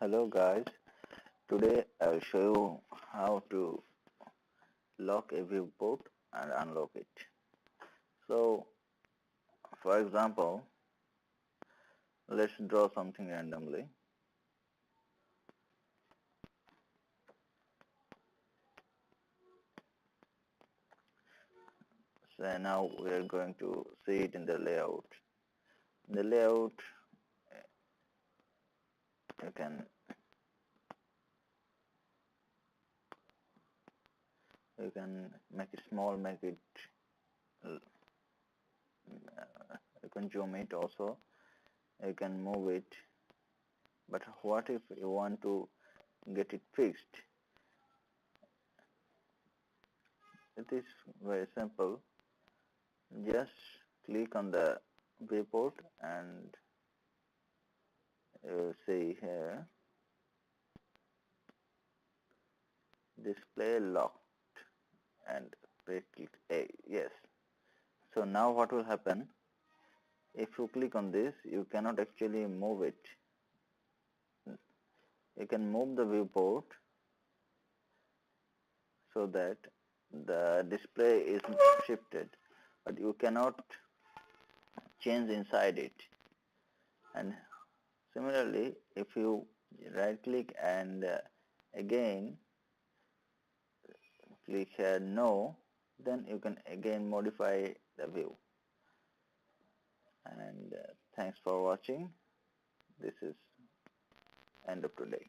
Hello guys, today I'll show you how to lock a viewport and unlock it. So for example, let's draw something randomly. So now we are going to see it in the layout. In the layout you can make it small, uh, you can zoom it also, you can move it. But what if you want to get it fixed? It is very simple. Just click on the viewport and you see here display locked and click A. Yes. So now what will happen? If you click on this, you cannot actually move it. You can move the viewport so that the display is shifted, but you cannot change inside it. And similarly, if you right click and again click here no, then you can again modify the view. And thanks for watching. This is end of today.